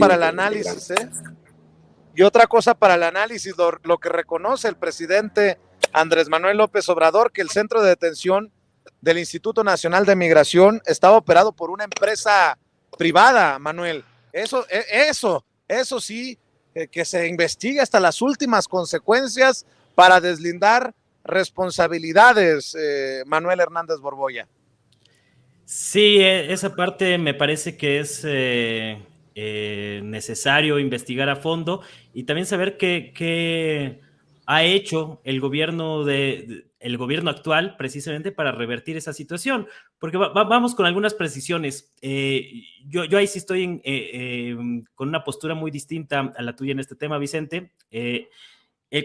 para el análisis, y otra cosa para el análisis, lo que reconoce el presidente Andrés Manuel López Obrador, que el centro de detención del Instituto Nacional de Migración estaba operado por una empresa privada, Manuel. Eso sí, que se investigue hasta las últimas consecuencias para deslindar responsabilidades, Manuel Hernández Borboya. Sí, esa parte me parece que es necesario investigar a fondo y también saber qué ha hecho el gobierno el gobierno actual precisamente para revertir esa situación. Porque vamos con algunas precisiones. Yo ahí sí estoy con una postura muy distinta a la tuya en este tema, Vicente.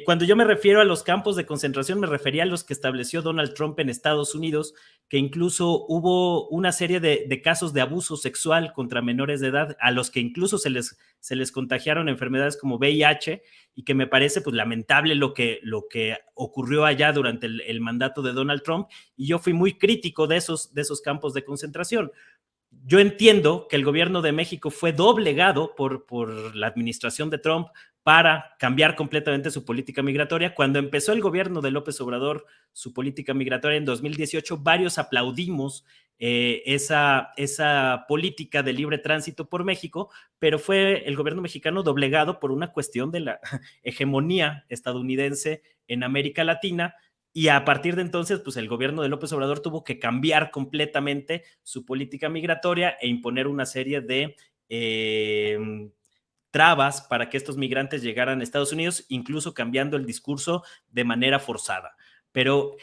Cuando yo me refiero a los campos de concentración, me refería a los que estableció Donald Trump en Estados Unidos, que incluso hubo una serie de casos de abuso sexual contra menores de edad, a los que incluso se les contagiaron enfermedades como VIH, y que me parece pues lamentable lo que ocurrió allá durante el mandato de Donald Trump, y yo fui muy crítico de esos campos de concentración. Yo entiendo que el gobierno de México fue doblegado por la administración de Trump para cambiar completamente su política migratoria. Cuando empezó el gobierno de López Obrador su política migratoria en 2018, varios aplaudimos esa política de libre tránsito por México, pero fue el gobierno mexicano doblegado por una cuestión de la hegemonía estadounidense en América Latina. Y a partir de entonces, pues el gobierno de López Obrador tuvo que cambiar completamente su política migratoria e imponer una serie de trabas para que estos migrantes llegaran a Estados Unidos, incluso cambiando el discurso de manera forzada. Pero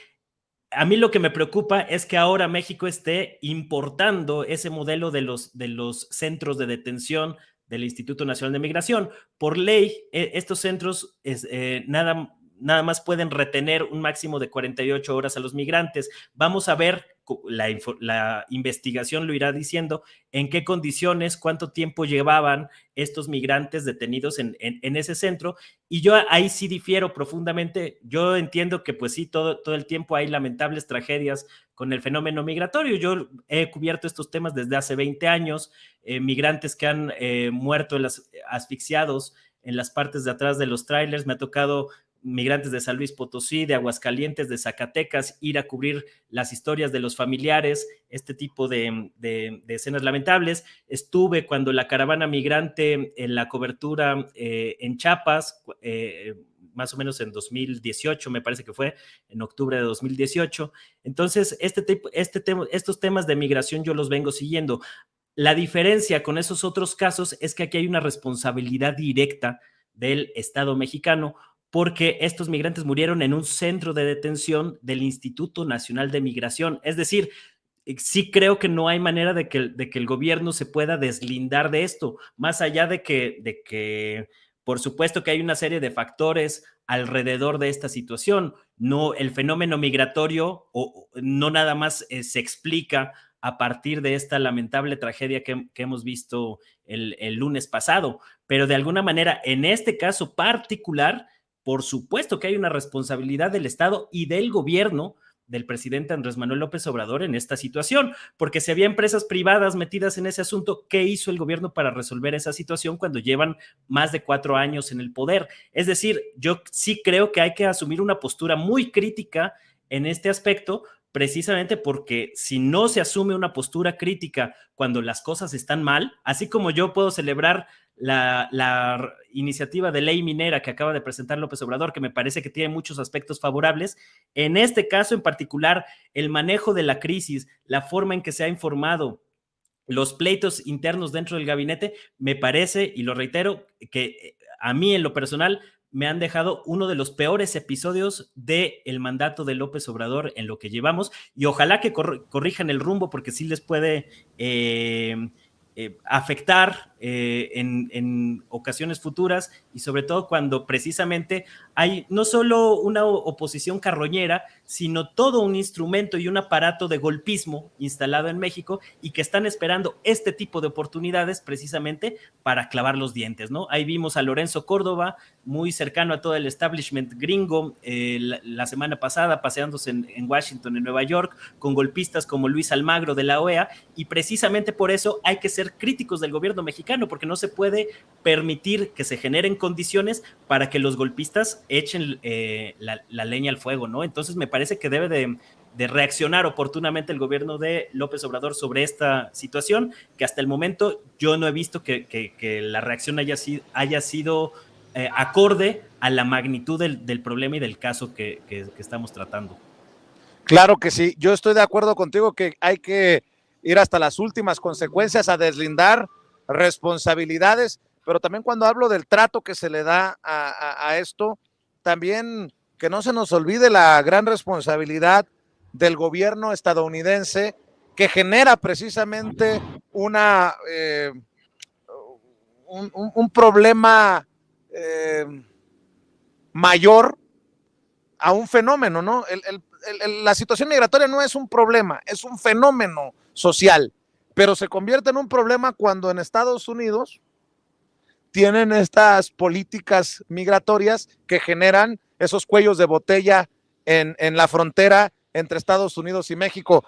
a mí lo que me preocupa es que ahora México esté importando ese modelo de los centros de detención del Instituto Nacional de Migración. Por ley, estos centros nada más pueden retener un máximo de 48 horas a los migrantes. Vamos a ver, la investigación lo irá diciendo, en qué condiciones, cuánto tiempo llevaban estos migrantes detenidos en ese centro. Y yo ahí sí difiero profundamente. Yo entiendo que pues sí, todo el tiempo hay lamentables tragedias con el fenómeno migratorio. Yo he cubierto estos temas desde hace 20 años, migrantes que han muerto asfixiados en las partes de atrás de los trailers. Me ha tocado migrantes de San Luis Potosí, de Aguascalientes, de Zacatecas, ir a cubrir las historias de los familiares, este tipo de escenas lamentables. Estuve cuando la caravana migrante en la cobertura en Chiapas, más o menos en 2018, me parece que fue, en octubre de 2018. Entonces, estos temas de migración yo los vengo siguiendo. La diferencia con esos otros casos es que aquí hay una responsabilidad directa del Estado mexicano, porque estos migrantes murieron en un centro de detención del Instituto Nacional de Migración. Es decir, sí creo que no hay manera de que el gobierno se pueda deslindar de esto, más allá de que por supuesto que hay una serie de factores alrededor de esta situación. No, el fenómeno migratorio no nada más se explica a partir de esta lamentable tragedia que hemos visto el lunes pasado, pero de alguna manera, en este caso particular, por supuesto que hay una responsabilidad del Estado y del gobierno del presidente Andrés Manuel López Obrador en esta situación, porque si había empresas privadas metidas en ese asunto, ¿qué hizo el gobierno para resolver esa situación cuando llevan más de 4 años en el poder? Es decir, yo sí creo que hay que asumir una postura muy crítica en este aspecto, precisamente porque si no se asume una postura crítica cuando las cosas están mal, así como yo puedo celebrar la iniciativa de ley minera que acaba de presentar López Obrador, que me parece que tiene muchos aspectos favorables, en este caso en particular, el manejo de la crisis, la forma en que se ha informado, los pleitos internos dentro del gabinete, me parece, y lo reitero, que a mí en lo personal me han dejado uno de los peores episodios del mandato de López Obrador en lo que llevamos, y ojalá que corrijan el rumbo, porque sí les puede afectar en ocasiones futuras, y sobre todo cuando precisamente hay no solo una oposición carroñera, sino todo un instrumento y un aparato de golpismo instalado en México, y que están esperando este tipo de oportunidades precisamente para clavar los dientes, ¿no? Ahí vimos a Lorenzo Córdoba, muy cercano a todo el establishment gringo, la semana pasada paseándose en Washington, en Nueva York, con golpistas como Luis Almagro de la OEA, y precisamente por eso hay que ser críticos del gobierno mexicano, mexicano, porque no se puede permitir que se generen condiciones para que los golpistas echen la leña al fuego, ¿no? Entonces me parece que debe de reaccionar oportunamente el gobierno de López Obrador sobre esta situación, que hasta el momento yo no he visto que la reacción haya sido acorde a la magnitud del problema y del caso que estamos tratando. Claro que sí, yo estoy de acuerdo contigo que hay que ir hasta las últimas consecuencias a deslindar responsabilidades, pero también cuando hablo del trato que se le da a esto, también que no se nos olvide la gran responsabilidad del gobierno estadounidense que genera precisamente un problema mayor a un fenómeno, ¿no? La situación migratoria no es un problema, es un fenómeno social, pero se convierte en un problema cuando en Estados Unidos tienen estas políticas migratorias que generan esos cuellos de botella en la frontera entre Estados Unidos y México.